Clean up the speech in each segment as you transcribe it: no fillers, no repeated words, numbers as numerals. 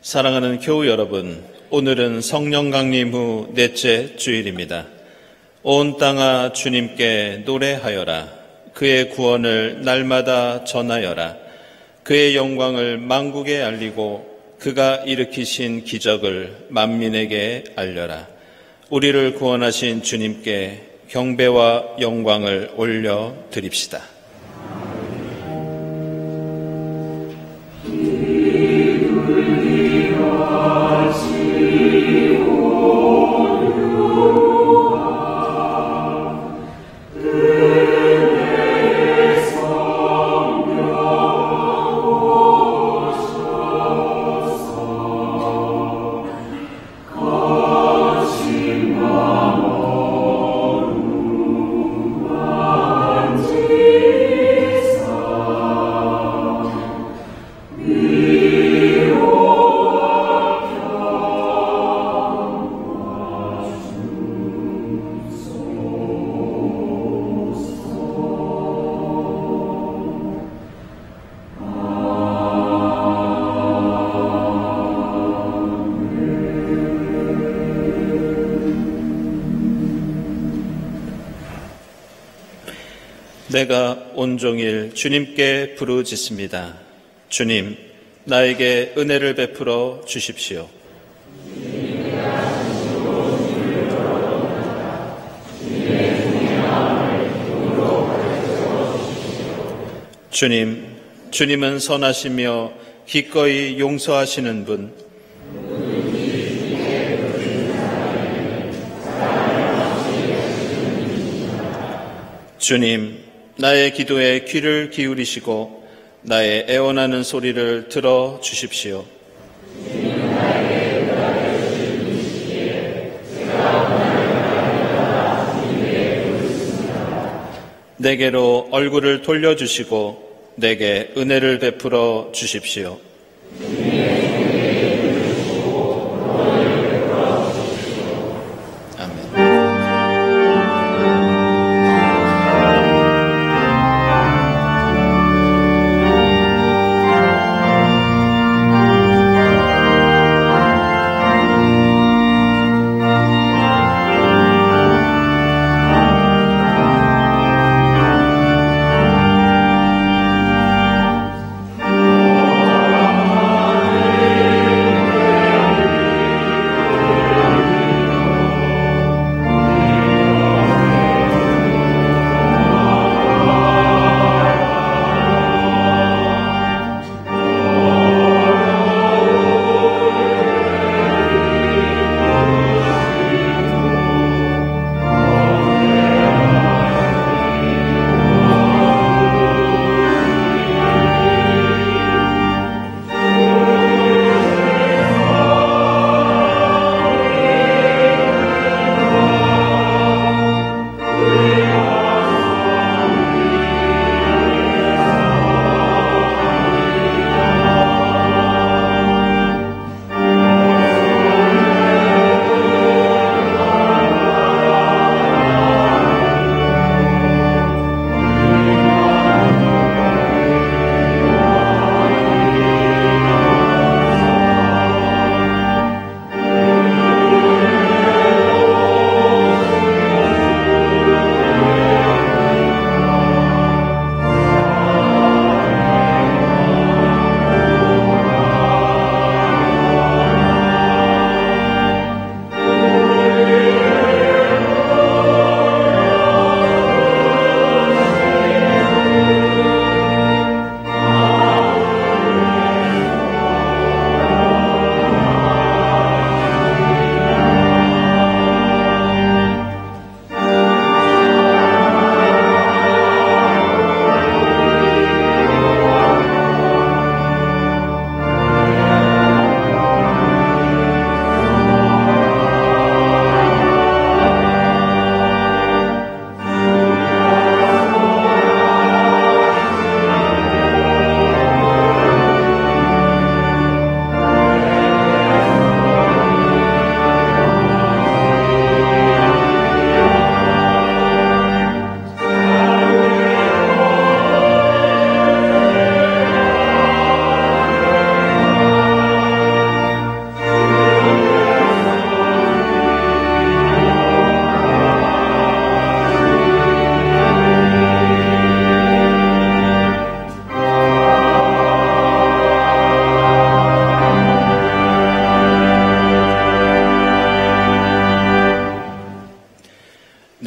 사랑하는 교우 여러분, 오늘은 성령 강림 후 넷째 주일입니다. 온 땅아 주님께 노래하여라. 그의 구원을 날마다 전하여라. 그의 영광을 만국에 알리고 그가 일으키신 기적을 만민에게 알려라. 우리를 구원하신 주님께 경배와 영광을 올려 드립시다. 내가 온종일 주님께 부르짖습니다. 주님, 나에게 은혜를 베풀어 주십시오. 주님, 주님은 선하시며 기꺼이 용서하시는 분, 주님, 나의 기도에 귀를 기울이시고 나의 애원하는 소리를 들어 주십시오. 내게로 얼굴을 돌려주시고 내게 은혜를 베풀어 주십시오.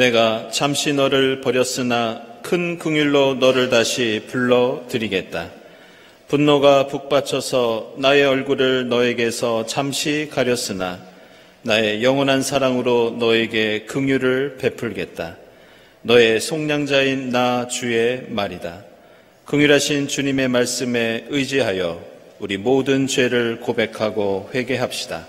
내가 잠시 너를 버렸으나 큰 긍휼로 너를 다시 불러드리겠다. 분노가 북받쳐서 나의 얼굴을 너에게서 잠시 가렸으나 나의 영원한 사랑으로 너에게 긍휼을 베풀겠다. 너의 속량자인 나 주의 말이다. 긍휼하신 주님의 말씀에 의지하여 우리 모든 죄를 고백하고 회개합시다.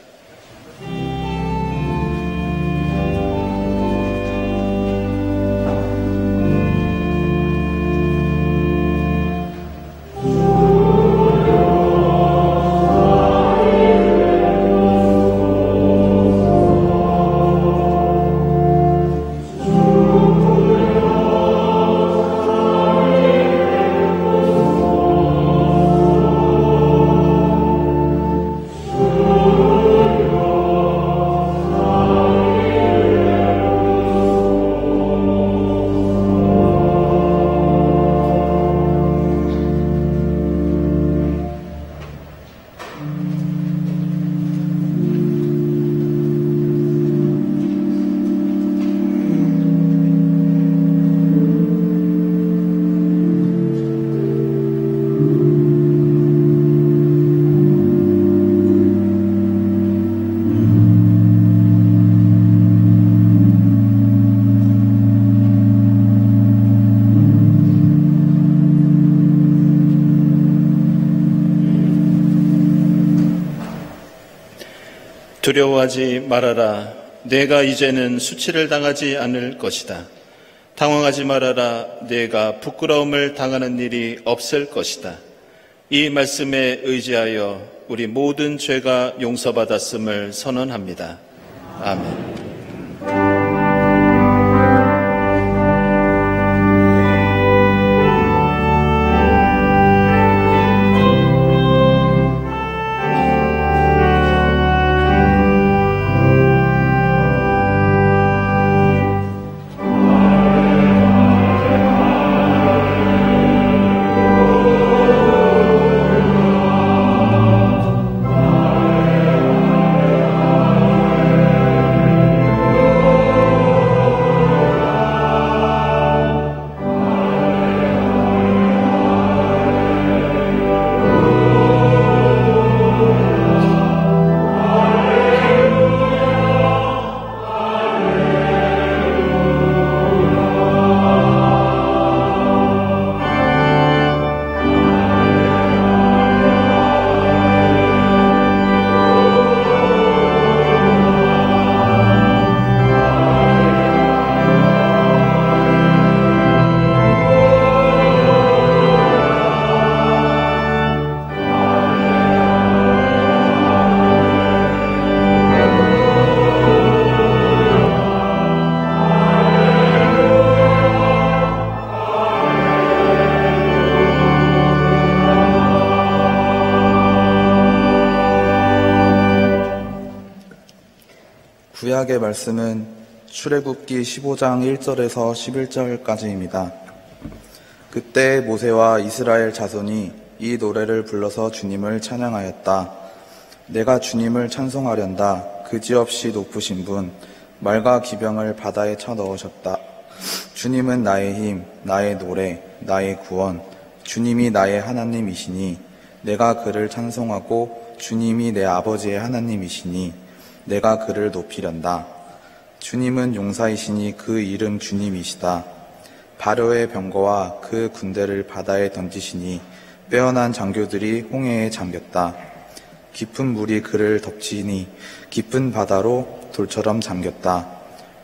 두려워하지 말아라. 내가 이제는 수치를 당하지 않을 것이다. 당황하지 말아라. 내가 부끄러움을 당하는 일이 없을 것이다. 이 말씀에 의지하여 우리 모든 죄가 용서받았음을 선언합니다. 아멘. 구약의 말씀은 출애굽기 15장 1절에서 11절까지입니다. 그때 모세와 이스라엘 자손이 이 노래를 불러서 주님을 찬양하였다. 내가 주님을 찬송하련다. 그지없이 높으신 분, 말과 기병을 바다에 쳐넣으셨다. 주님은 나의 힘, 나의 노래, 나의 구원, 주님이 나의 하나님이시니 내가 그를 찬송하고 주님이 내 아버지의 하나님이시니 내가 그를 높이련다. 주님은 용사이시니 그 이름 주님이시다. 바로의 병거와 그 군대를 바다에 던지시니 빼어난 장교들이 홍해에 잠겼다. 깊은 물이 그를 덮치니 깊은 바다로 돌처럼 잠겼다.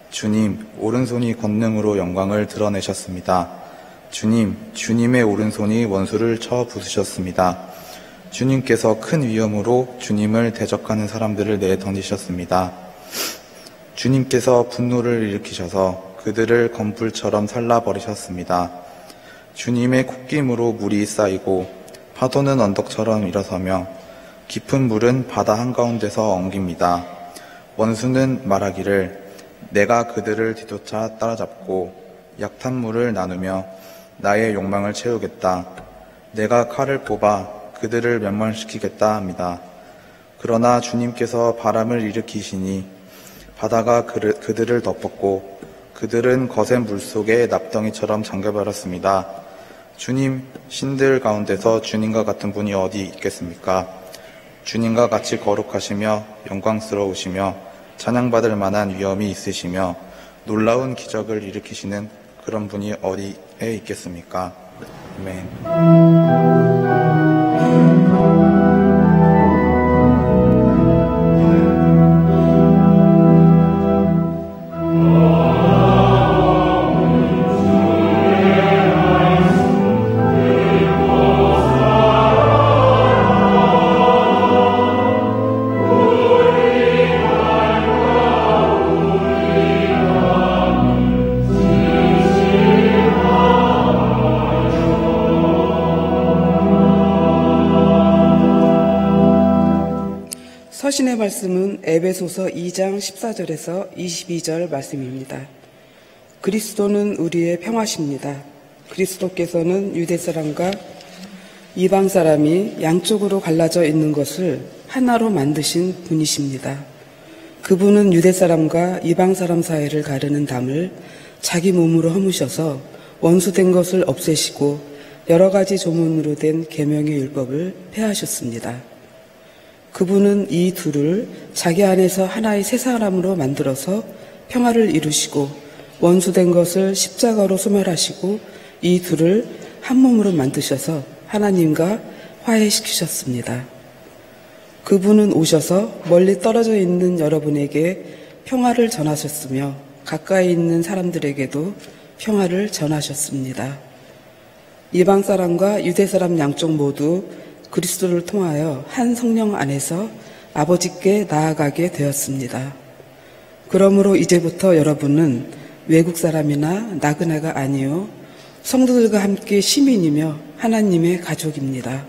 주님, 오른손이 권능으로 영광을 드러내셨습니다. 주님, 주님의 오른손이 원수를 쳐 부수셨습니다. 주님께서 큰 위엄으로 주님을 대적하는 사람들을 내던지셨습니다. 주님께서 분노를 일으키셔서 그들을 검불처럼 살라버리셨습니다. 주님의 콧김으로 물이 쌓이고 파도는 언덕처럼 일어서며 깊은 물은 바다 한가운데서 엉깁니다. 원수는 말하기를 내가 그들을 뒤쫓아 따라잡고 약탄 물을 나누며 나의 욕망을 채우겠다. 내가 칼을 뽑아 그들을 멸망시키겠다 합니다. 그러나 주님께서 바람을 일으키시니 바다가 그들을 덮었고 그들은 거센 물속에 납덩이처럼 잠겨버렸습니다. 주님, 신들 가운데서 주님과 같은 분이 어디 있겠습니까? 주님과 같이 거룩하시며 영광스러우시며 찬양받을 만한 위엄이 있으시며 놀라운 기적을 일으키시는 그런 분이 어디에 있겠습니까? 아멘. 서신의 말씀은 에베소서 2장 14절에서 22절 말씀입니다. 그리스도는 우리의 평화십니다. 그리스도께서는 유대 사람과 이방 사람이 양쪽으로 갈라져 있는 것을 하나로 만드신 분이십니다. 그분은 유대 사람과 이방 사람 사이를 가르는 담을 자기 몸으로 허무셔서 원수된 것을 없애시고 여러 가지 조문으로 된 계명의 율법을 폐하셨습니다. 그분은 이 둘을 자기 안에서 하나의 새 사람으로 만들어서 평화를 이루시고 원수된 것을 십자가로 소멸하시고 이 둘을 한 몸으로 만드셔서 하나님과 화해시키셨습니다. 그분은 오셔서 멀리 떨어져 있는 여러분에게 평화를 전하셨으며 가까이 있는 사람들에게도 평화를 전하셨습니다. 이방 사람과 유대 사람 양쪽 모두 그리스도를 통하여 한 성령 안에서 아버지께 나아가게 되었습니다. 그러므로 이제부터 여러분은 외국 사람이나 나그네가 아니요 성도들과 함께 시민이며 하나님의 가족입니다.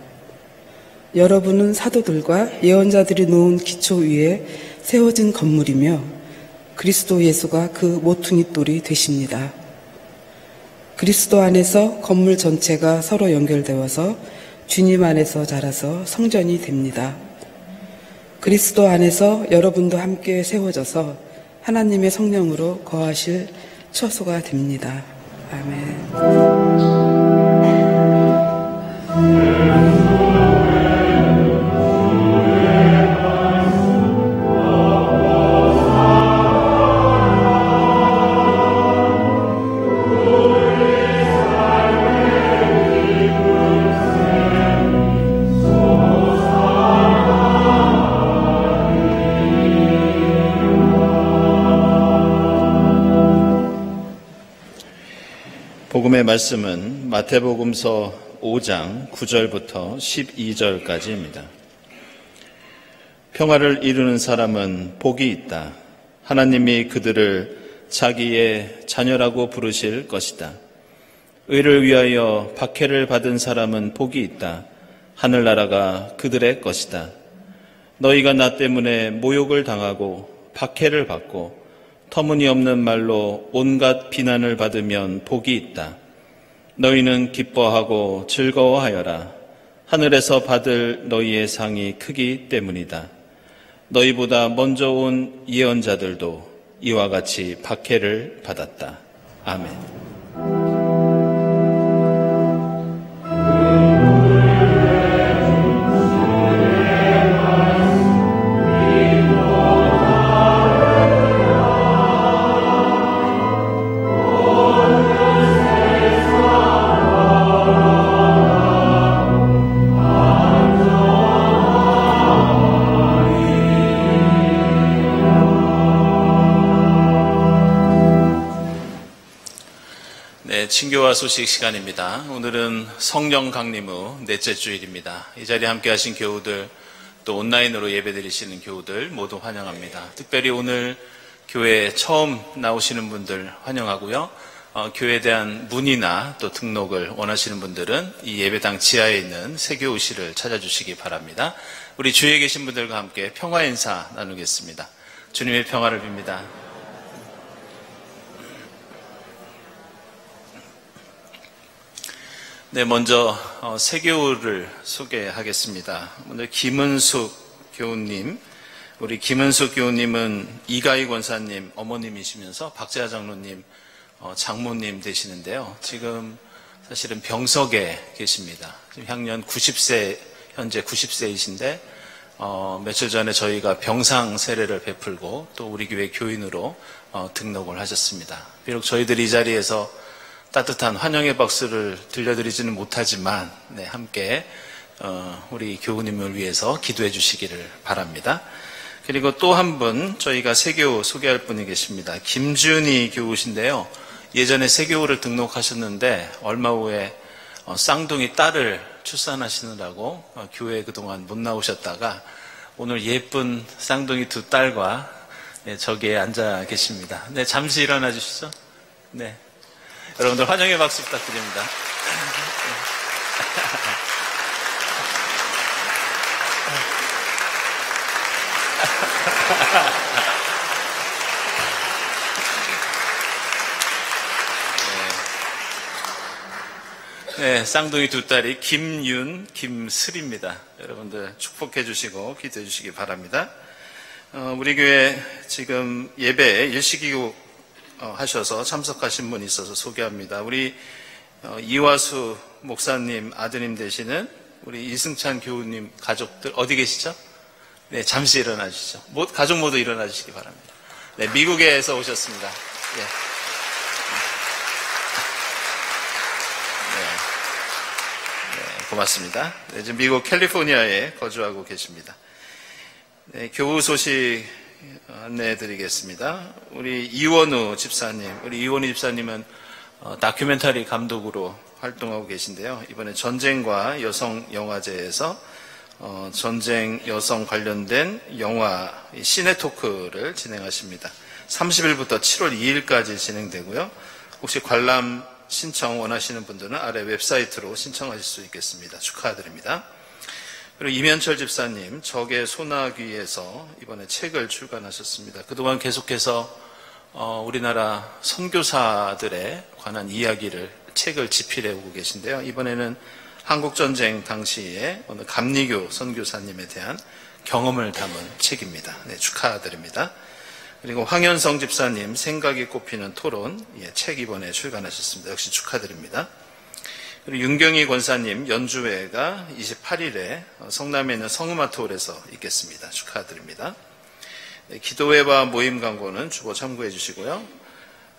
여러분은 사도들과 예언자들이 놓은 기초 위에 세워진 건물이며 그리스도 예수가 그 모퉁이 돌이 되십니다. 그리스도 안에서 건물 전체가 서로 연결되어서 주님 안에서 자라서 성전이 됩니다. 그리스도 안에서 여러분도 함께 세워져서 하나님의 성령으로 거하실 처소가 됩니다. 아멘. 복음의 말씀은 마태복음서 5장 9절부터 12절까지입니다. 평화를 이루는 사람은 복이 있다. 하나님이 그들을 자기의 자녀라고 부르실 것이다. 의를 위하여 박해를 받은 사람은 복이 있다. 하늘나라가 그들의 것이다. 너희가 나 때문에 모욕을 당하고 박해를 받고 터무니없는 말로 온갖 비난을 받으면 복이 있다. 너희는 기뻐하고 즐거워하여라. 하늘에서 받을 너희의 상이 크기 때문이다. 너희보다 먼저 온 예언자들도 이와 같이 박해를 받았다. 아멘. 친교와 소식 시간입니다. 오늘은 성령 강림 후 넷째 주일입니다. 이 자리에 함께 하신 교우들, 또 온라인으로 예배드리시는 교우들 모두 환영합니다. 특별히 오늘 교회에 처음 나오시는 분들 환영하고요. 교회에 대한 문의나 또 등록을 원하시는 분들은 이 예배당 지하에 있는 세교우실을 찾아주시기 바랍니다. 우리 주위에 계신 분들과 함께 평화 인사 나누겠습니다. 주님의 평화를 빕니다. 네, 먼저 세교우를 소개하겠습니다. 오늘 김은숙 교우님, 우리 김은숙 교우님은 이가희 권사님 어머님이시면서 박재하 장로님 장모님 되시는데요. 지금 사실은 병석에 계십니다. 지금 향년 90세, 현재 90세이신데 며칠 전에 저희가 병상 세례를 베풀고 또 우리 교회 교인으로 등록을 하셨습니다. 비록 저희들이 이 자리에서 따뜻한 환영의 박수를 들려드리지는 못하지만 함께 우리 교우님을 위해서 기도해 주시기를 바랍니다. 그리고 또 한 분 저희가 세교우 소개할 분이 계십니다. 김준희 교우신데요. 예전에 세교우를 등록하셨는데 얼마 후에 쌍둥이 딸을 출산하시느라고 교회에 그동안 못 나오셨다가 오늘 예쁜 쌍둥이 두 딸과 저기에 앉아 계십니다. 네, 잠시 일어나 주시죠. 네, 여러분들 환영의 박수 부탁드립니다. 네, 쌍둥이 두 딸이 김윤, 김슬입니다. 여러분들 축복해 주시고 기도해 주시기 바랍니다. 우리 교회 지금 예배에 일시기구 하셔서 참석하신 분이 있어서 소개합니다. 우리 이화수 목사님 아드님 되시는 우리 이승찬 교우님 가족들 어디 계시죠? 네, 잠시 일어나 주시죠. 가족 모두 일어나 주시기 바랍니다. 네, 미국에서 오셨습니다. 네. 고맙습니다. 네, 지금 미국 캘리포니아에 거주하고 계십니다. 네, 교우 소식 안내해 드리겠습니다. 우리 이원우 집사님, 우리 이원우 집사님은 다큐멘터리 감독으로 활동하고 계신데요. 이번에 전쟁과 여성 영화제에서 전쟁 여성 관련된 영화 시네토크를 진행하십니다. 30일부터 7월 2일까지 진행되고요. 혹시 관람 신청 원하시는 분들은 아래 웹사이트로 신청하실 수 있겠습니다. 축하드립니다. 그리고 이면철 집사님, 적의 소나귀에서 이번에 책을 출간하셨습니다. 그동안 계속해서 우리나라 선교사들에 관한 이야기를 책을 집필해 오고 계신데요. 이번에는 한국전쟁 당시에 어느 감리교 선교사님에 대한 경험을 담은 책입니다. 네, 축하드립니다. 그리고 황현성 집사님 생각이 꼽히는 토론 책 이번에 출간하셨습니다. 역시 축하드립니다. 그리고 윤경희 권사님 연주회가 28일에 성남에 있는 성음아트홀에서 있겠습니다. 축하드립니다. 네, 기도회와 모임 광고는 주보 참고해 주시고요.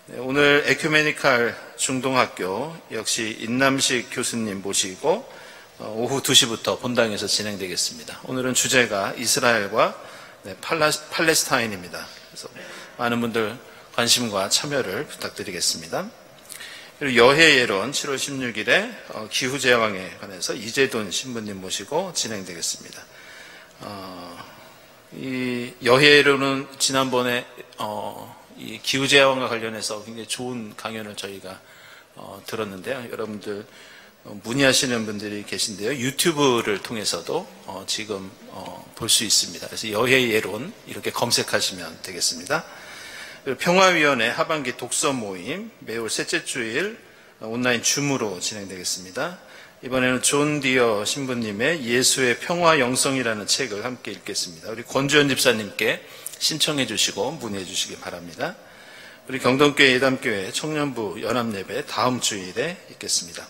네, 오늘 에큐메니칼 중동학교 역시 인남식 교수님 모시고 오후 2시부터 본당에서 진행되겠습니다. 오늘은 주제가 이스라엘과 팔레스타인입니다. 그래서 많은 분들 관심과 참여를 부탁드리겠습니다. 그리고 여해 예론 7월 16일에 기후재앙에 관해서 이재돈 신부님 모시고 진행되겠습니다. 이 여해 예론은 지난번에 이 기후재앙과 관련해서 굉장히 좋은 강연을 저희가 들었는데요. 여러분들 문의하시는 분들이 계신데요. 유튜브를 통해서도 지금 볼 수 있습니다. 그래서 여해 예론 이렇게 검색하시면 되겠습니다. 평화위원회 하반기 독서 모임 매월 셋째 주일 온라인 줌으로 진행되겠습니다. 이번에는 존 디어 신부님의 예수의 평화 영성이라는 책을 함께 읽겠습니다. 우리 권주현 집사님께 신청해 주시고 문의해 주시기 바랍니다. 우리 경동교회 예담교회 청년부 연합예배 다음 주일에 있겠습니다.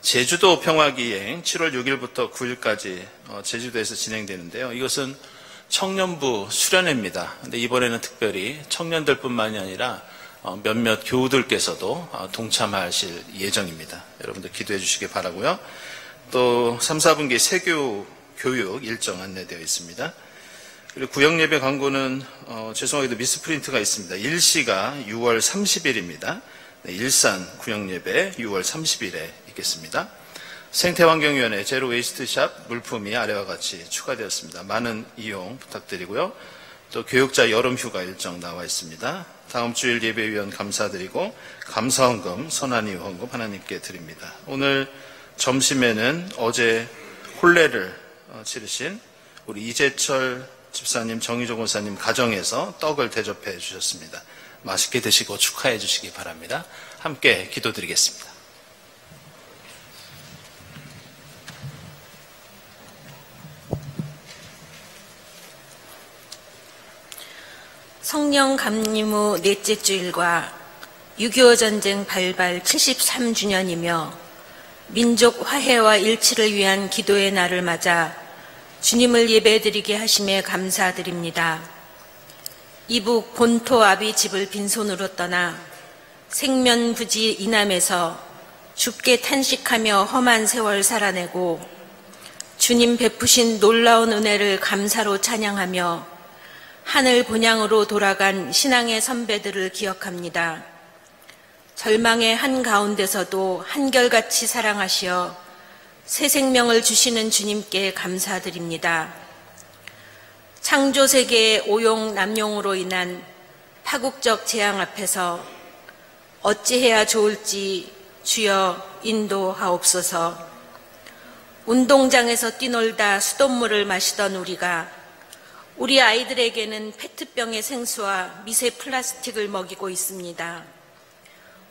제주도 평화기행 7월 6일부터 9일까지 제주도에서 진행되는데요. 이것은 청년부 수련회입니다. 근데 이번에는 특별히 청년들뿐만이 아니라 몇몇 교우들께서도 동참하실 예정입니다. 여러분들 기도해 주시기 바라고요. 또 3, 4분기 세교 교육 일정 안내되어 있습니다. 그리고 구역예배 광고는 죄송하게도 미스프린트가 있습니다. 일시가 6월 30일입니다. 네, 일산 구역예배 6월 30일에 있겠습니다. 생태환경위원회 제로웨이스트샵 물품이 아래와 같이 추가되었습니다. 많은 이용 부탁드리고요. 또 교육자 여름휴가 일정 나와 있습니다. 다음 주일 예배위원 감사드리고 감사헌금, 선한이유 헌금 하나님께 드립니다. 오늘 점심에는 어제 혼례를 치르신 우리 이재철 집사님, 정희조 권사님 가정에서 떡을 대접해 주셨습니다. 맛있게 드시고 축하해 주시기 바랍니다. 함께 기도드리겠습니다. 성령 감림 후 넷째 주일과 6.25 전쟁 발발 73주년이며 민족 화해와 일치를 위한 기도의 날을 맞아 주님을 예배드리게 하심에 감사드립니다. 이북 본토 아비 집을 빈손으로 떠나 생면부지 이남에서 죽게 탄식하며 험한 세월 살아내고 주님 베푸신 놀라운 은혜를 감사로 찬양하며 하늘 본향으로 돌아간 신앙의 선배들을 기억합니다. 절망의 한가운데서도 한결같이 사랑하시어 새 생명을 주시는 주님께 감사드립니다. 창조세계의 오용 남용으로 인한 파국적 재앙 앞에서 어찌해야 좋을지 주여 인도하옵소서. 운동장에서 뛰놀다 수돗물을 마시던 우리가 우리 아이들에게는 페트병의 생수와 미세 플라스틱을 먹이고 있습니다.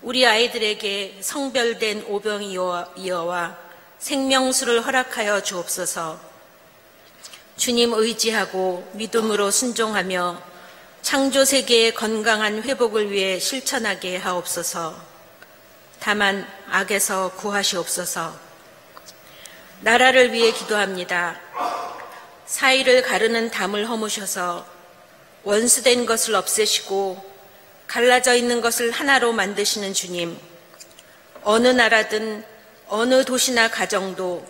우리 아이들에게 성별된 오병이어와 생명수를 허락하여 주옵소서. 주님 의지하고 믿음으로 순종하며 창조세계의 건강한 회복을 위해 실천하게 하옵소서. 다만 악에서 구하시옵소서. 나라를 위해 기도합니다. 사이를 가르는 담을 허무셔서 원수된 것을 없애시고 갈라져 있는 것을 하나로 만드시는 주님, 어느 나라든 어느 도시나 가정도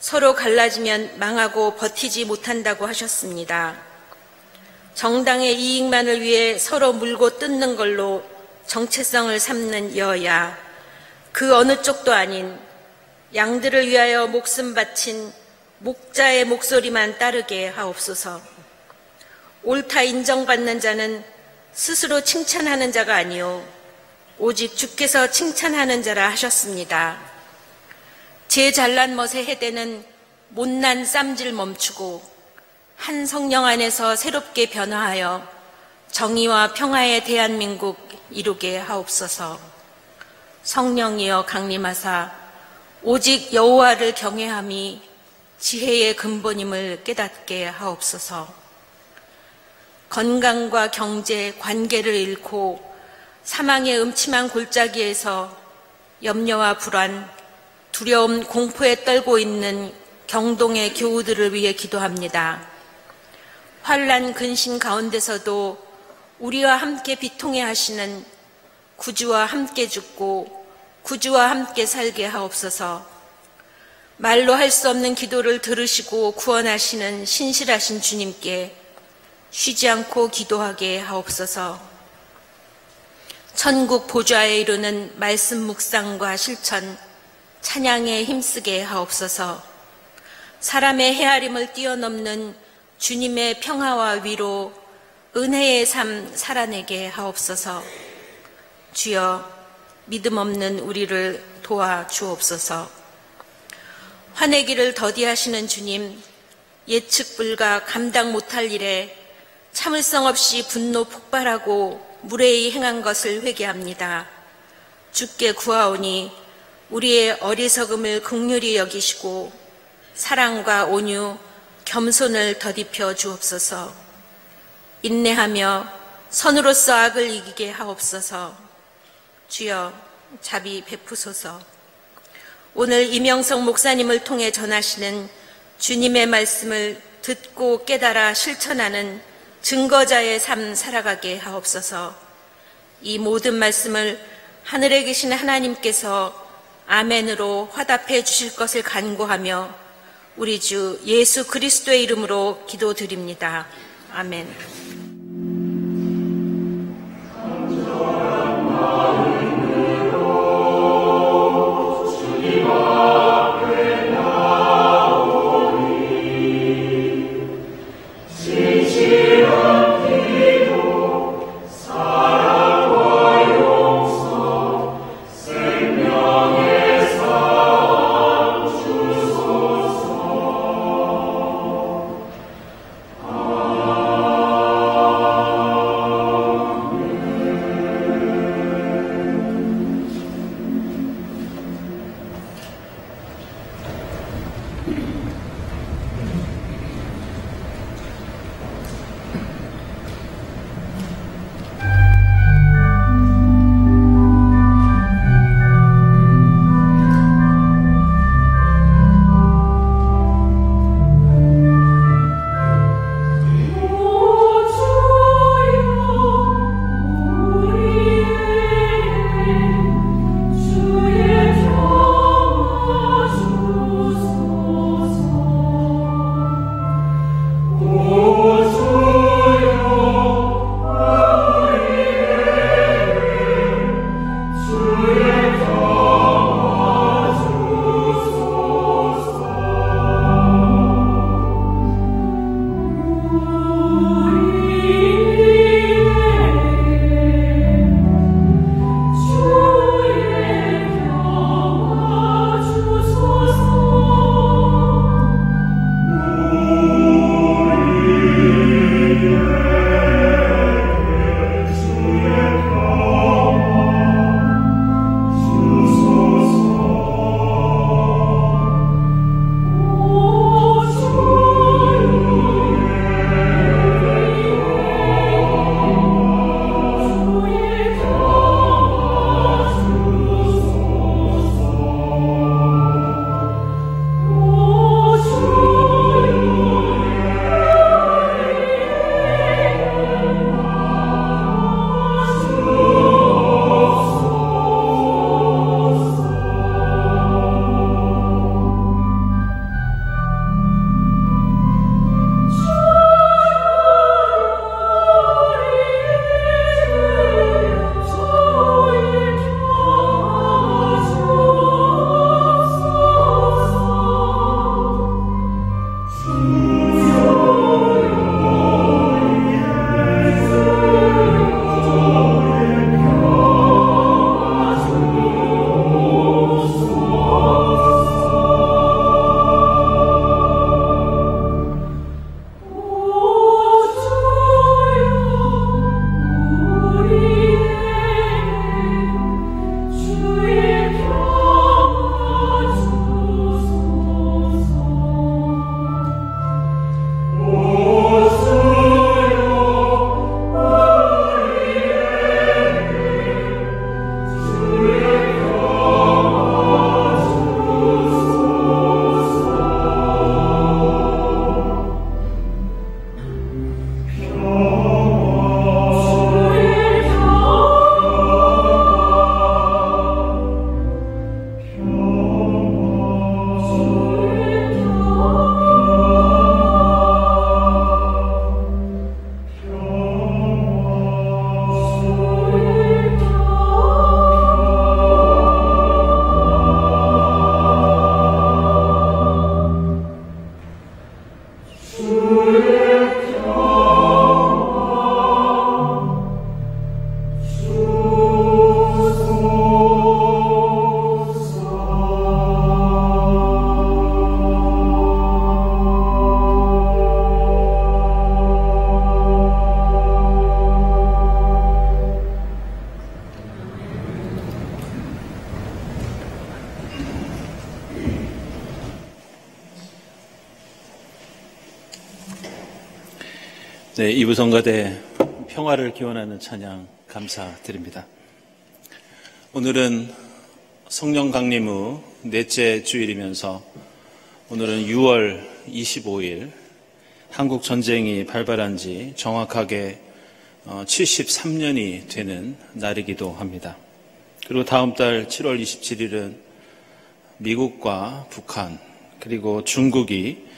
서로 갈라지면 망하고 버티지 못한다고 하셨습니다. 정당의 이익만을 위해 서로 물고 뜯는 걸로 정체성을 삼는 여야, 그 어느 쪽도 아닌 양들을 위하여 목숨 바친 목자의 목소리만 따르게 하옵소서. 옳다 인정받는 자는 스스로 칭찬하는 자가 아니요 오직 주께서 칭찬하는 자라 하셨습니다. 제 잘난 멋의 해대는 못난 쌈질 멈추고 한 성령 안에서 새롭게 변화하여 정의와 평화의 대한민국 이루게 하옵소서. 성령이여 강림하사 오직 여호와를 경외함이 지혜의 근본임을 깨닫게 하옵소서. 건강과 경제, 관계를 잃고 사망의 음침한 골짜기에서 염려와 불안, 두려움, 공포에 떨고 있는 경동의 교우들을 위해 기도합니다. 환난 근심 가운데서도 우리와 함께 비통해 하시는 구주와 함께 죽고 구주와 함께 살게 하옵소서. 말로 할 수 없는 기도를 들으시고 구원하시는 신실하신 주님께 쉬지 않고 기도하게 하옵소서. 천국 보좌에 이르는 말씀 묵상과 실천, 찬양에 힘쓰게 하옵소서. 사람의 헤아림을 뛰어넘는 주님의 평화와 위로, 은혜의 삶 살아내게 하옵소서. 주여, 믿음 없는 우리를 도와 주옵소서. 화내기를 더디하시는 주님, 예측 불가 감당 못할 일에 참을성 없이 분노 폭발하고 무례히 행한 것을 회개합니다. 주께 구하오니 우리의 어리석음을 긍휼히 여기시고 사랑과 온유, 겸손을 더딥혀 주옵소서. 인내하며 선으로서 악을 이기게 하옵소서. 주여 자비 베푸소서. 오늘 이명석 목사님을 통해 전하시는 주님의 말씀을 듣고 깨달아 실천하는 증거자의 삶 살아가게 하옵소서. 이 모든 말씀을 하늘에 계신 하나님께서 아멘으로 화답해 주실 것을 간구하며 우리 주 예수 그리스도의 이름으로 기도드립니다. 아멘. 네, 이부성가대 평화를 기원하는 찬양 감사드립니다. 오늘은 성령 강림 후 넷째 주일이면서 오늘은 6월 25일 한국 전쟁이 발발한 지 정확하게 73년이 되는 날이기도 합니다. 그리고 다음 달 7월 27일은 미국과 북한 그리고 중국이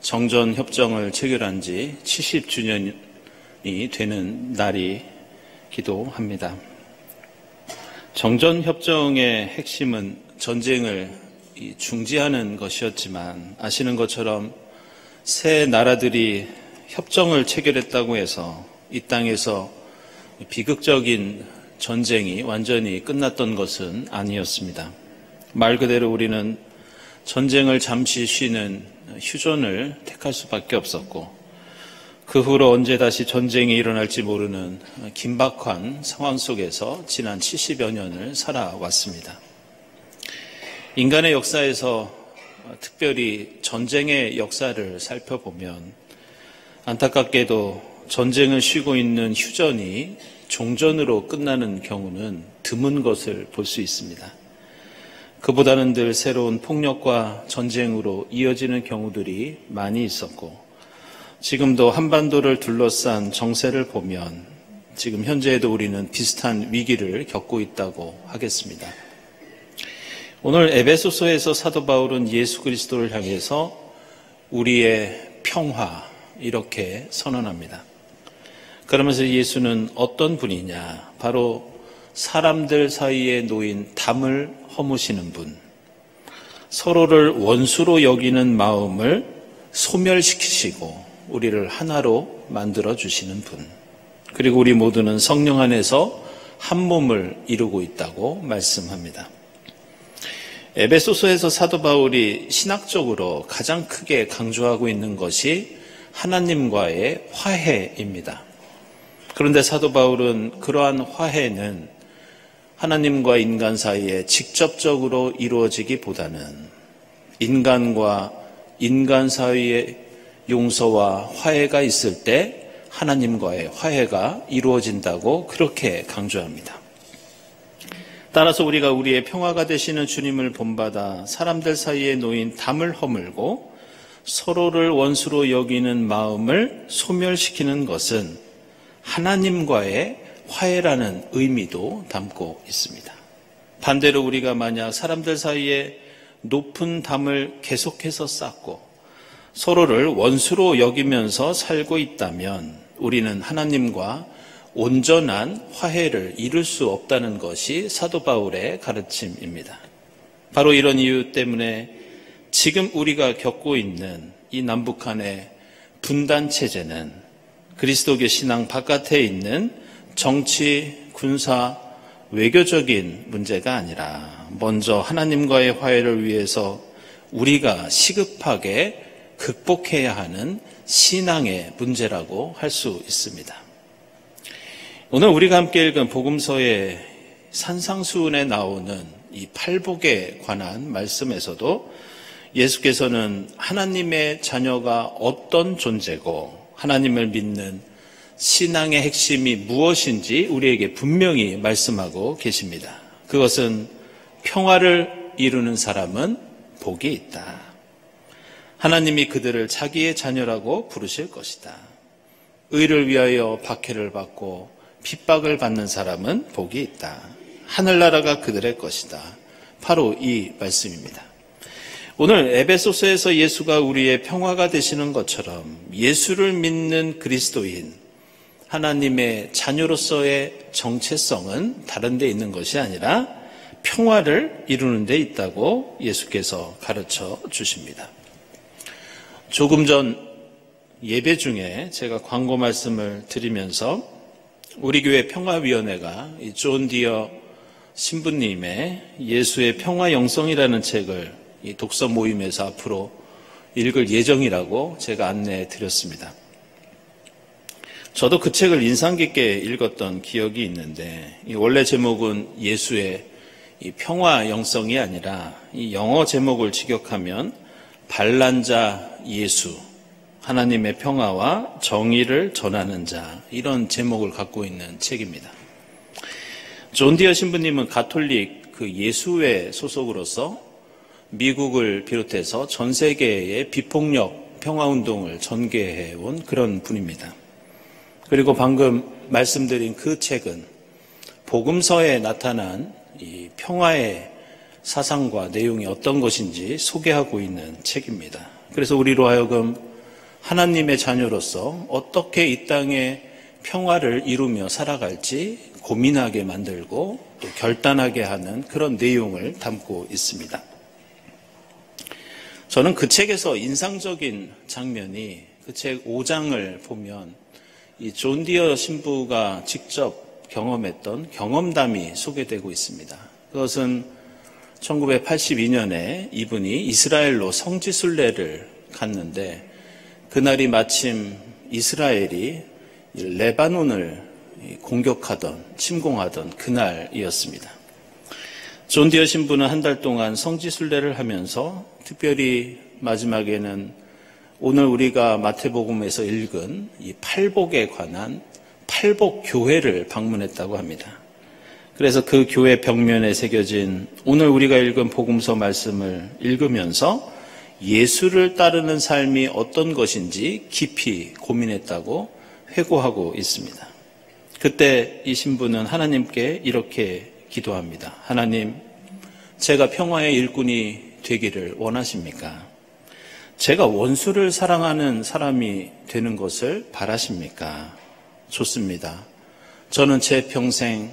정전협정을 체결한 지 70주년이 되는 날이기도 합니다. 정전협정의 핵심은 전쟁을 중지하는 것이었지만 아시는 것처럼 세 나라들이 협정을 체결했다고 해서 이 땅에서 비극적인 전쟁이 완전히 끝났던 것은 아니었습니다. 말 그대로 우리는 전쟁을 잠시 쉬는 휴전을 택할 수밖에 없었고 그 후로 언제 다시 전쟁이 일어날지 모르는 긴박한 상황 속에서 지난 70여 년을 살아왔습니다. 인간의 역사에서 특별히 전쟁의 역사를 살펴보면 안타깝게도 전쟁을 쉬고 있는 휴전이 종전으로 끝나는 경우는 드문 것을 볼 수 있습니다. 그보다는 늘 새로운 폭력과 전쟁으로 이어지는 경우들이 많이 있었고 지금도 한반도를 둘러싼 정세를 보면 지금 현재에도 우리는 비슷한 위기를 겪고 있다고 하겠습니다. 오늘 에베소서에서 사도 바울은 예수 그리스도를 향해서 우리의 평화 이렇게 선언합니다. 그러면서 예수는 어떤 분이냐? 바로 사람들 사이에 놓인 담을 허무시는 분, 서로를 원수로 여기는 마음을 소멸시키시고 우리를 하나로 만들어주시는 분, 그리고 우리 모두는 성령 안에서 한 몸을 이루고 있다고 말씀합니다. 에베소서에서 사도 바울이 신학적으로 가장 크게 강조하고 있는 것이 하나님과의 화해입니다. 그런데 사도 바울은 그러한 화해는 하나님과 인간 사이에 직접적으로 이루어지기보다는 인간과 인간 사이의 용서와 화해가 있을 때 하나님과의 화해가 이루어진다고 그렇게 강조합니다. 따라서 우리가 우리의 평화가 되시는 주님을 본받아 사람들 사이에 놓인 담을 허물고 서로를 원수로 여기는 마음을 소멸시키는 것은 하나님과의 화해라는 의미도 담고 있습니다. 반대로 우리가 만약 사람들 사이에 높은 담을 계속해서 쌓고 서로를 원수로 여기면서 살고 있다면 우리는 하나님과 온전한 화해를 이룰 수 없다는 것이 사도 바울의 가르침입니다. 바로 이런 이유 때문에 지금 우리가 겪고 있는 이 남북한의 분단 체제는 그리스도교 신앙 바깥에 있는 정치, 군사, 외교적인 문제가 아니라 먼저 하나님과의 화해를 위해서 우리가 시급하게 극복해야 하는 신앙의 문제라고 할 수 있습니다. 오늘 우리가 함께 읽은 복음서의 산상수훈에 나오는 이 팔복에 관한 말씀에서도 예수께서는 하나님의 자녀가 어떤 존재고 하나님을 믿는 신앙의 핵심이 무엇인지 우리에게 분명히 말씀하고 계십니다. 그것은 평화를 이루는 사람은 복이 있다. 하나님이 그들을 자기의 자녀라고 부르실 것이다. 의를 위하여 박해를 받고 핍박을 받는 사람은 복이 있다. 하늘나라가 그들의 것이다. 바로 이 말씀입니다. 오늘 에베소서에서 예수가 우리의 평화가 되시는 것처럼 예수를 믿는 그리스도인 하나님의 자녀로서의 정체성은 다른 데 있는 것이 아니라 평화를 이루는 데 있다고 예수께서 가르쳐 주십니다. 조금 전 예배 중에 제가 광고 말씀을 드리면서 우리 교회 평화위원회가 존 디어 신부님의 예수의 평화 영성이라는 책을 이 독서 모임에서 앞으로 읽을 예정이라고 제가 안내해 드렸습니다. 저도 그 책을 인상 깊게 읽었던 기억이 있는데 원래 제목은 예수의 이 평화 영성이 아니라 이 영어 제목을 직역하면 반란자 예수, 하나님의 평화와 정의를 전하는 자, 이런 제목을 갖고 있는 책입니다. 존 디어 신부님은 가톨릭 예수회 소속으로서 미국을 비롯해서 전 세계의 비폭력 평화운동을 전개해온 그런 분입니다. 그리고 방금 말씀드린 그 책은 복음서에 나타난 이 평화의 사상과 내용이 어떤 것인지 소개하고 있는 책입니다. 그래서 우리로 하여금 하나님의 자녀로서 어떻게 이 땅에 평화를 이루며 살아갈지 고민하게 만들고 또 결단하게 하는 그런 내용을 담고 있습니다. 저는 그 책에서 인상적인 장면이 그 책 5장을 보면 이 존 디어 신부가 직접 경험했던 경험담이 소개되고 있습니다. 그것은 1982년에 이분이 이스라엘로 성지순례를 갔는데 그날이 마침 이스라엘이 레바논을 침공하던 그날이었습니다. 존 디어 신부는 한 달 동안 성지순례를 하면서 특별히 마지막에는 오늘 우리가 마태복음에서 읽은 이 팔복에 관한 팔복교회를 방문했다고 합니다. 그래서 그 교회 벽면에 새겨진 오늘 우리가 읽은 복음서 말씀을 읽으면서 예수를 따르는 삶이 어떤 것인지 깊이 고민했다고 회고하고 있습니다. 그때 이 신부는 하나님께 이렇게 기도합니다. 하나님, 제가 평화의 일꾼이 되기를 원하십니까? 제가 원수를 사랑하는 사람이 되는 것을 바라십니까? 좋습니다. 저는 제 평생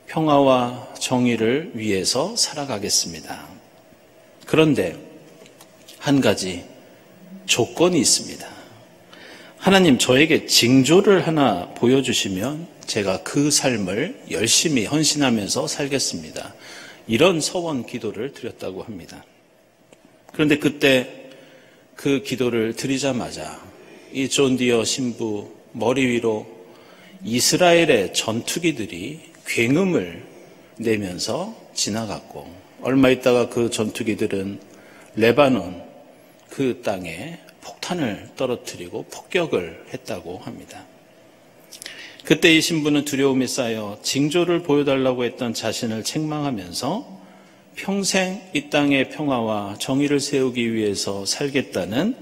평화와 정의를 위해서 살아가겠습니다. 그런데 한 가지 조건이 있습니다. 하나님, 저에게 징조를 하나 보여주시면 제가 그 삶을 열심히 헌신하면서 살겠습니다. 이런 서원 기도를 드렸다고 합니다. 그런데 그때 그 기도를 드리자마자 이 존 디어 신부 머리 위로 이스라엘의 전투기들이 굉음을 내면서 지나갔고 얼마 있다가 그 전투기들은 레바논 그 땅에 폭탄을 떨어뜨리고 폭격을 했다고 합니다. 그때 이 신부는 두려움이 쌓여 징조를 보여달라고 했던 자신을 책망하면서 평생 이 땅의 평화와 정의를 세우기 위해서 살겠다는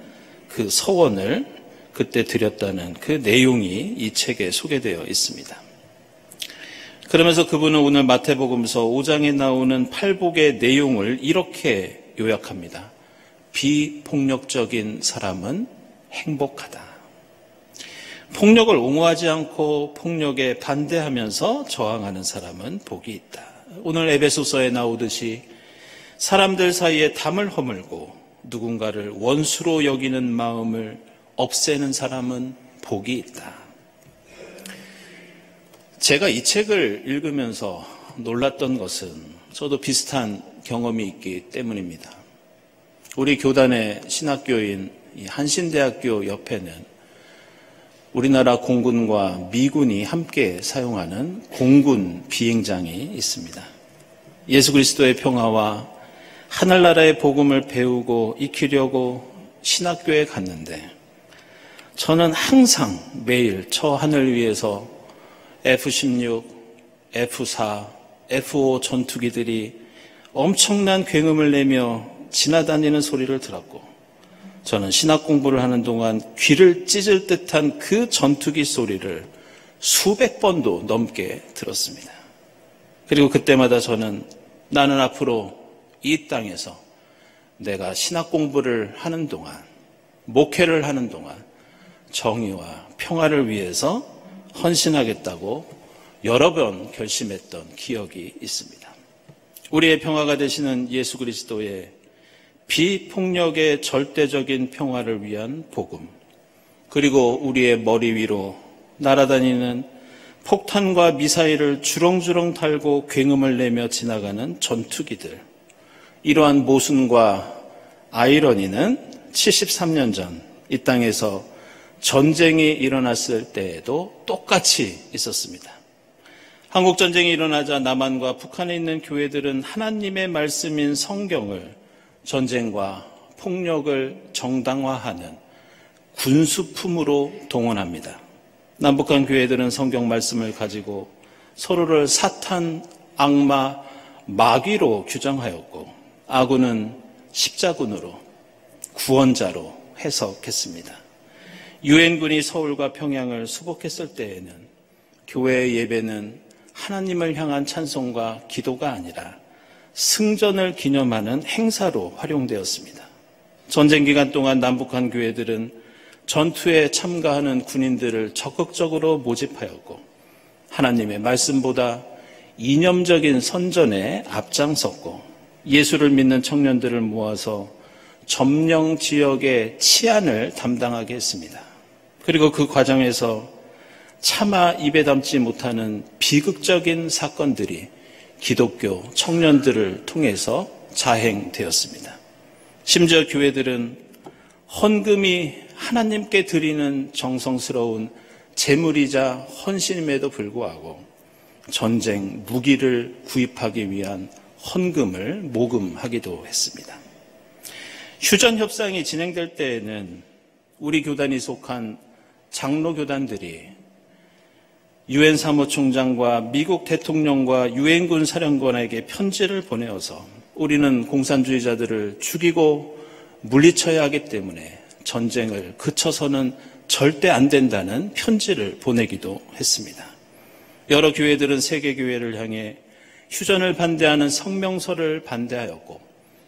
그 서원을 그때 드렸다는 그 내용이 이 책에 소개되어 있습니다. 그러면서 그분은 오늘 마태복음서 5장에 나오는 팔복의 내용을 이렇게 요약합니다. 비폭력적인 사람은 행복하다. 폭력을 옹호하지 않고 폭력에 반대하면서 저항하는 사람은 복이 있다. 오늘 에베소서에 나오듯이 사람들 사이에 담을 허물고 누군가를 원수로 여기는 마음을 없애는 사람은 복이 있다. 제가 이 책을 읽으면서 놀랐던 것은 저도 비슷한 경험이 있기 때문입니다. 우리 교단의 신학교인 한신대학교 옆에는 우리나라 공군과 미군이 함께 사용하는 공군 비행장이 있습니다. 예수 그리스도의 평화와 하늘나라의 복음을 배우고 익히려고 신학교에 갔는데 저는 항상 매일 저 하늘 위에서 F-16, F-4, F-5 전투기들이 엄청난 굉음을 내며 지나다니는 소리를 들었고 저는 신학 공부를 하는 동안 귀를 찢을 듯한 그 전투기 소리를 수백 번도 넘게 들었습니다. 그리고 그때마다 저는 나는 앞으로 이 땅에서 내가 신학 공부를 하는 동안, 목회를 하는 동안 정의와 평화를 위해서 헌신하겠다고 여러 번 결심했던 기억이 있습니다. 우리의 평화가 되시는 예수 그리스도의 비폭력의 절대적인 평화를 위한 복음, 그리고 우리의 머리 위로 날아다니는 폭탄과 미사일을 주렁주렁 달고 굉음을 내며 지나가는 전투기들, 이러한 모순과 아이러니는 73년 전 이 땅에서 전쟁이 일어났을 때에도 똑같이 있었습니다. 한국전쟁이 일어나자 남한과 북한에 있는 교회들은 하나님의 말씀인 성경을 전쟁과 폭력을 정당화하는 군수품으로 동원합니다. 남북한 교회들은 성경 말씀을 가지고 서로를 사탄, 악마, 마귀로 규정하였고 아군은 십자군으로, 구원자로 해석했습니다. 유엔군이 서울과 평양을 수복했을 때에는 교회의 예배는 하나님을 향한 찬송과 기도가 아니라 승전을 기념하는 행사로 활용되었습니다. 전쟁 기간 동안 남북한 교회들은 전투에 참가하는 군인들을 적극적으로 모집하였고 하나님의 말씀보다 이념적인 선전에 앞장섰고 예수를 믿는 청년들을 모아서 점령 지역의 치안을 담당하게 했습니다. 그리고 그 과정에서 차마 입에 담지 못하는 비극적인 사건들이 기독교 청년들을 통해서 자행되었습니다. 심지어 교회들은 헌금이 하나님께 드리는 정성스러운 제물이자 헌신임에도 불구하고 전쟁 무기를 구입하기 위한 헌금을 모금하기도 했습니다. 휴전 협상이 진행될 때에는 우리 교단이 속한 장로 교단들이 유엔 사무총장과 미국 대통령과 유엔군 사령관에게 편지를 보내어서 우리는 공산주의자들을 죽이고 물리쳐야 하기 때문에 전쟁을 그쳐서는 절대 안 된다는 편지를 보내기도 했습니다. 여러 교회들은 세계교회를 향해 휴전을 반대하는 성명서를 반대하였고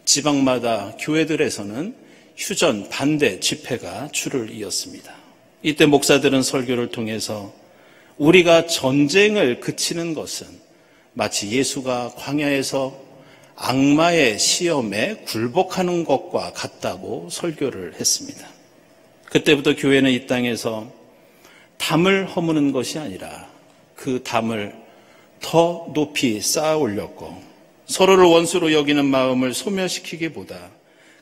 지방마다 교회들에서는 휴전 반대 집회가 줄을 이었습니다. 이때 목사들은 설교를 통해서 우리가 전쟁을 그치는 것은 마치 예수가 광야에서 악마의 시험에 굴복하는 것과 같다고 설교를 했습니다. 그때부터 교회는 이 땅에서 담을 허무는 것이 아니라 그 담을 더 높이 쌓아 올렸고 서로를 원수로 여기는 마음을 소멸시키기보다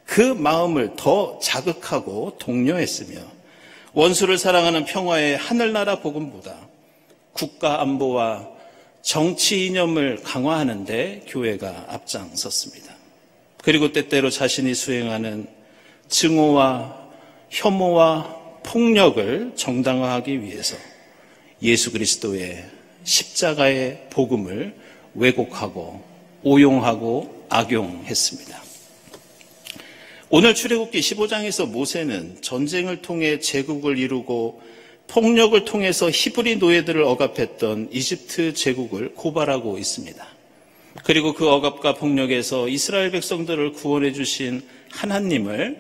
그 마음을 더 자극하고 독려했으며 원수를 사랑하는 평화의 하늘나라 복음보다 국가 안보와 정치 이념을 강화하는 데 교회가 앞장섰습니다. 그리고 때때로 자신이 수행하는 증오와 혐오와 폭력을 정당화하기 위해서 예수 그리스도의 십자가의 복음을 왜곡하고 오용하고 악용했습니다. 오늘 출애굽기 15장에서 모세는 전쟁을 통해 제국을 이루고 폭력을 통해서 히브리 노예들을 억압했던 이집트 제국을 고발하고 있습니다. 그리고 그 억압과 폭력에서 이스라엘 백성들을 구원해 주신 하나님을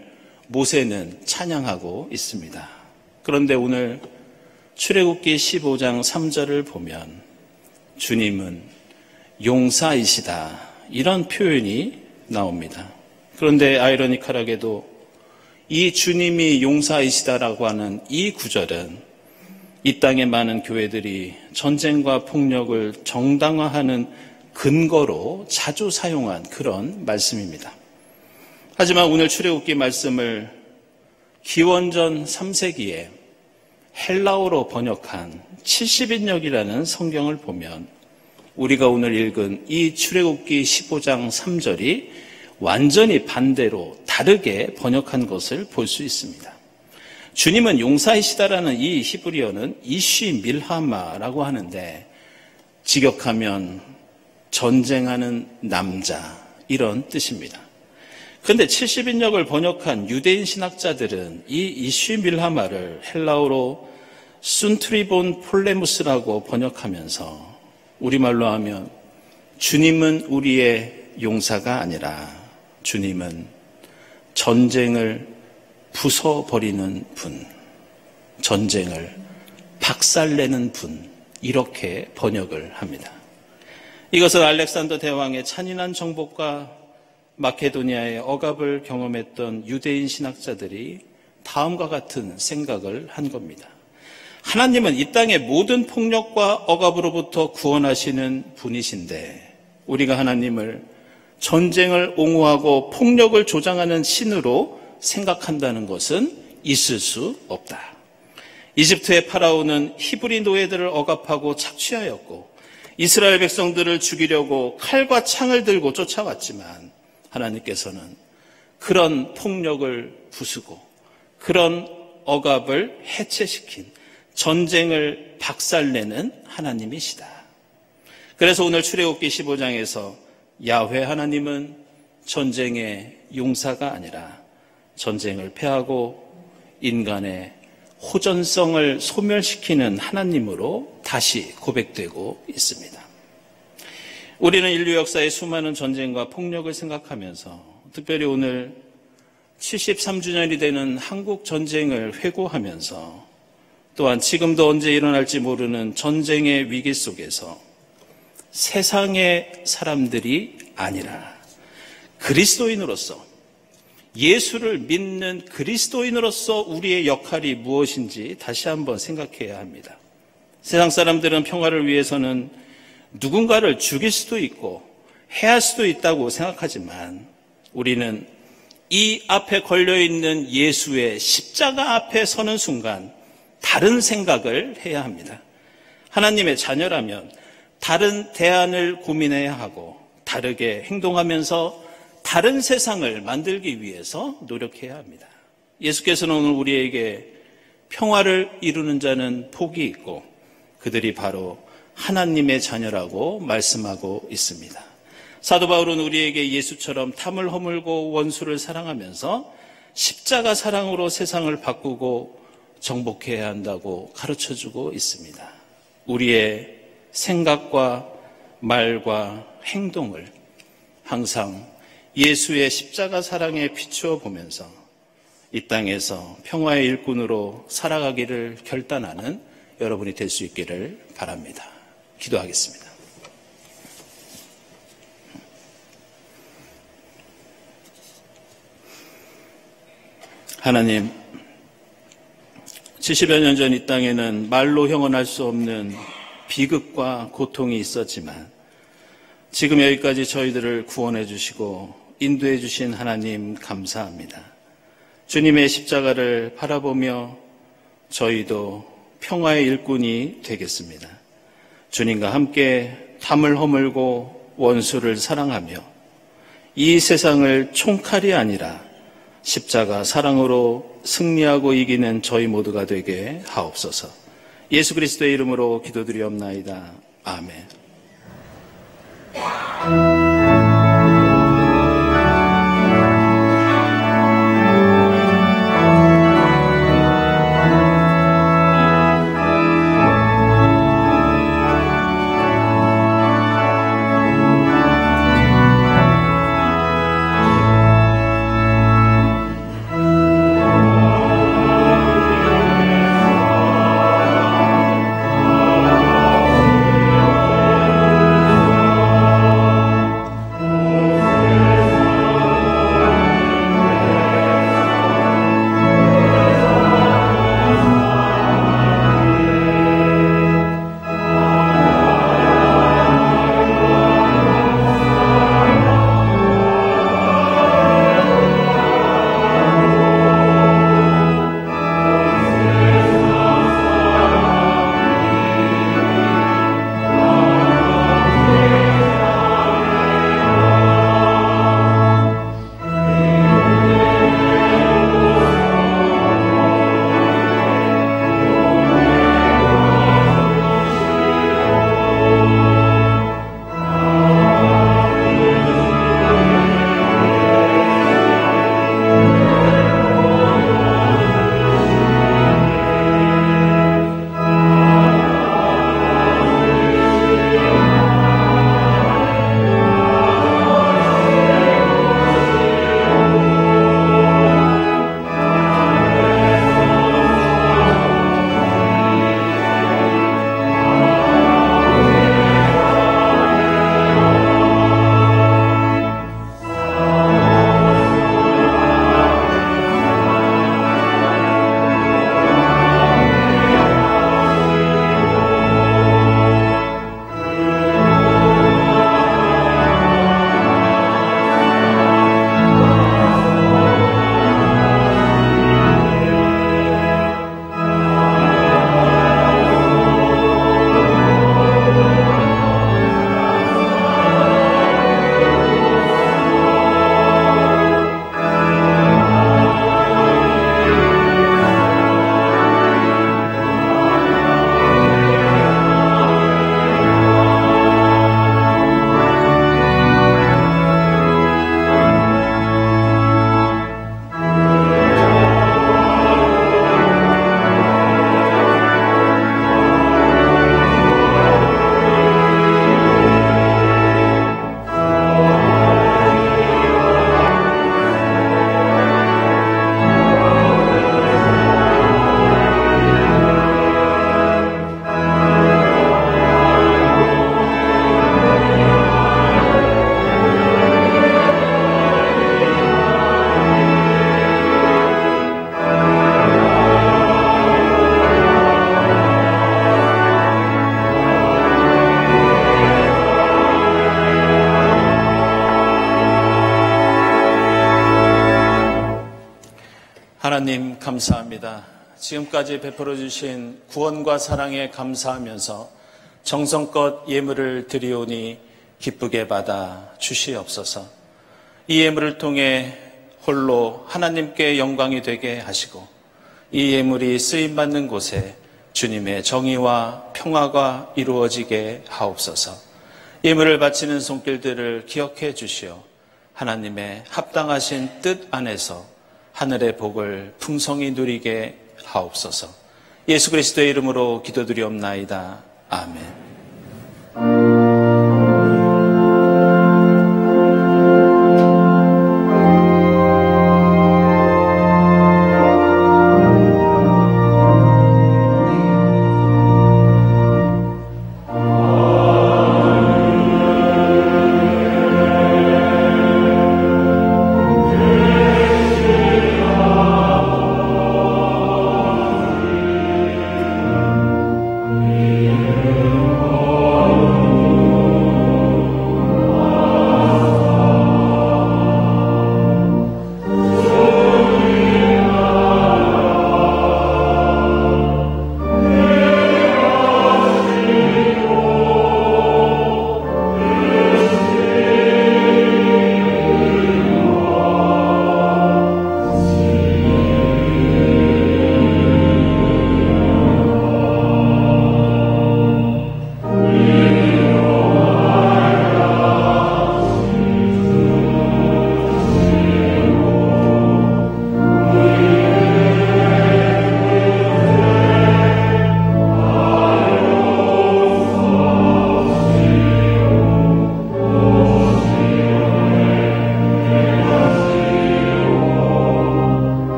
모세는 찬양하고 있습니다. 그런데 오늘 출애굽기 15장 3절을 보면 주님은 용사이시다 이런 표현이 나옵니다. 그런데 아이러니컬하게도 이 주님이 용사이시다라고 하는 이 구절은 이 땅의 많은 교회들이 전쟁과 폭력을 정당화하는 근거로 자주 사용한 그런 말씀입니다. 하지만 오늘 출애굽기 말씀을 기원전 3세기에 헬라어로 번역한 70인역이라는 성경을 보면 우리가 오늘 읽은 이 출애굽기 15장 3절이 완전히 반대로 다르게 번역한 것을 볼 수 있습니다. 주님은 용사이시다라는 이 히브리어는 이쉬 밀하마라고 하는데 직역하면 전쟁하는 남자 이런 뜻입니다. 그런데 70인역을 번역한 유대인 신학자들은 이 이쉬 밀하마를 헬라어로 순트리본 폴레무스라고 번역하면서 우리말로 하면 주님은 우리의 용사가 아니라 주님은 전쟁을 부숴버리는 분, 전쟁을 박살내는 분 이렇게 번역을 합니다. 이것은 알렉산더 대왕의 잔인한 정복과 마케도니아의 억압을 경험했던 유대인 신학자들이 다음과 같은 생각을 한 겁니다. 하나님은 이 땅의 모든 폭력과 억압으로부터 구원하시는 분이신데 우리가 하나님을 전쟁을 옹호하고 폭력을 조장하는 신으로 생각한다는 것은 있을 수 없다. 이집트의 파라오는 히브리 노예들을 억압하고 착취하였고 이스라엘 백성들을 죽이려고 칼과 창을 들고 쫓아왔지만 하나님께서는 그런 폭력을 부수고 그런 억압을 해체시킨 전쟁을 박살내는 하나님이시다. 그래서 오늘 출애굽기 15장에서 야훼 하나님은 전쟁의 용사가 아니라 전쟁을 패하고 인간의 호전성을 소멸시키는 하나님으로 다시 고백되고 있습니다. 우리는 인류 역사의 수많은 전쟁과 폭력을 생각하면서 특별히 오늘 73주년이 되는 한국 전쟁을 회고하면서 또한 지금도 언제 일어날지 모르는 전쟁의 위기 속에서 세상의 사람들이 아니라 그리스도인으로서 예수를 믿는 그리스도인으로서 우리의 역할이 무엇인지 다시 한번 생각해야 합니다. 세상 사람들은 평화를 위해서는 누군가를 죽일 수도 있고 해할 수도 있다고 생각하지만 우리는 이 앞에 걸려있는 예수의 십자가 앞에 서는 순간 다른 생각을 해야 합니다. 하나님의 자녀라면 다른 대안을 고민해야 하고 다르게 행동하면서 다른 세상을 만들기 위해서 노력해야 합니다. 예수께서는 오늘 우리에게 평화를 이루는 자는 복이 있고 그들이 바로 하나님의 자녀라고 말씀하고 있습니다. 사도 바울은 우리에게 예수처럼 탐을 허물고 원수를 사랑하면서 십자가 사랑으로 세상을 바꾸고 정복해야 한다고 가르쳐주고 있습니다. 우리의 생각과 말과 행동을 항상 예수의 십자가 사랑에 비추어 보면서 이 땅에서 평화의 일꾼으로 살아가기를 결단하는 여러분이 될 수 있기를 바랍니다. 기도하겠습니다. 하나님, 70여 년 전 이 땅에는 말로 형언할 수 없는 비극과 고통이 있었지만 지금 여기까지 저희들을 구원해 주시고 인도해 주신 하나님 감사합니다. 주님의 십자가를 바라보며 저희도 평화의 일꾼이 되겠습니다. 주님과 함께 탐을 허물고 원수를 사랑하며 이 세상을 총칼이 아니라 십자가 사랑으로 승리하고 이기는 저희 모두가 되게 하옵소서. 예수 그리스도의 이름으로 기도드리옵나이다. 아멘. 하나님 감사합니다. 지금까지 베풀어 주신 구원과 사랑에 감사하면서 정성껏 예물을 드리오니 기쁘게 받아 주시옵소서. 이 예물을 통해 홀로 하나님께 영광이 되게 하시고 이 예물이 쓰임받는 곳에 주님의 정의와 평화가 이루어지게 하옵소서. 예물을 바치는 손길들을 기억해 주시어 하나님의 합당하신 뜻 안에서 하늘의 복을 풍성히 누리게 하옵소서. 예수 그리스도의 이름으로 기도드리옵나이다. 아멘.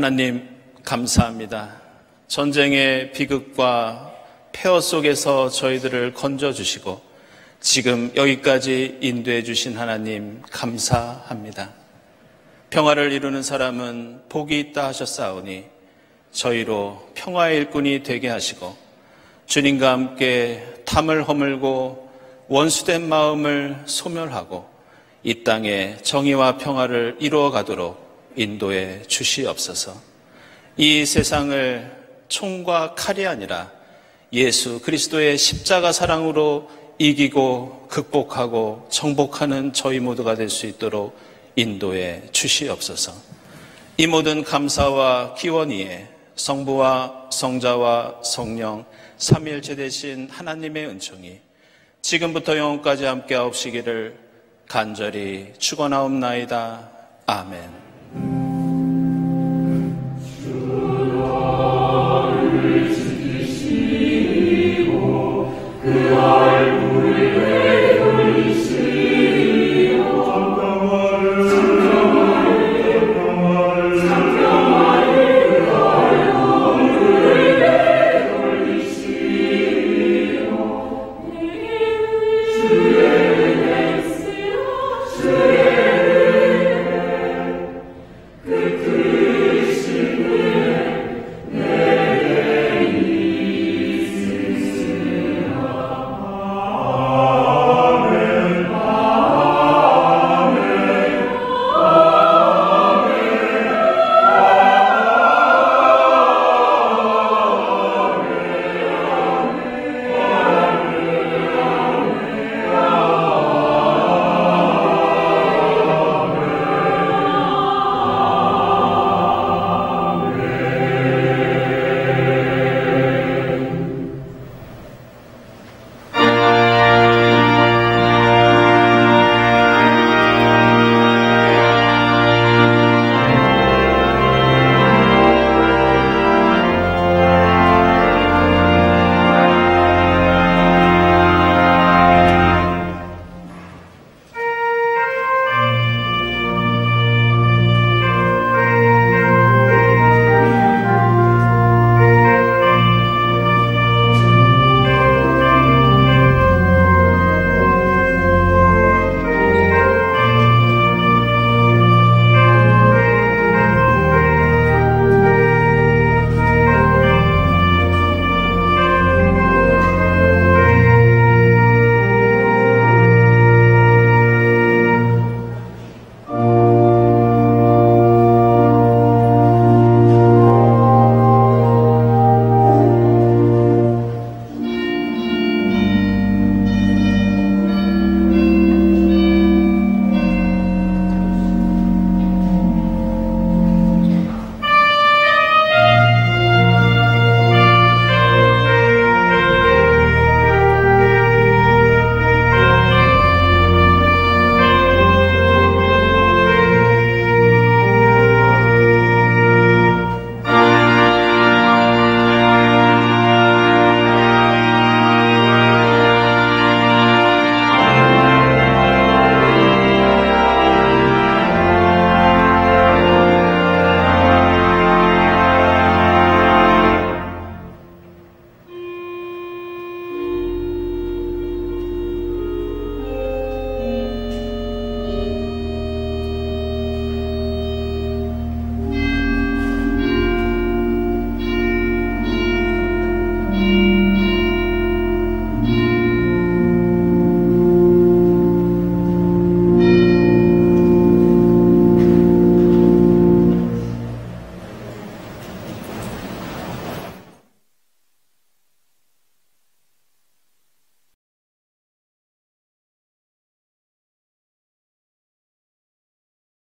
하나님 감사합니다. 전쟁의 비극과 폐허 속에서 저희들을 건져주시고 지금 여기까지 인도해 주신 하나님 감사합니다. 평화를 이루는 사람은 복이 있다 하셨사오니 저희로 평화의 일꾼이 되게 하시고 주님과 함께 탐을 허물고 원수된 마음을 소멸하고 이 땅에 정의와 평화를 이루어 가도록 인도해 주시옵소서. 이 세상을 총과 칼이 아니라 예수 그리스도의 십자가 사랑으로 이기고 극복하고 정복하는 저희 모두가 될 수 있도록 인도해 주시옵소서. 이 모든 감사와 기원 위에 성부와 성자와 성령 삼위일체 되신 하나님의 은총이 지금부터 영원까지 함께 하옵시기를 간절히 축원하옵나이다. 아멘.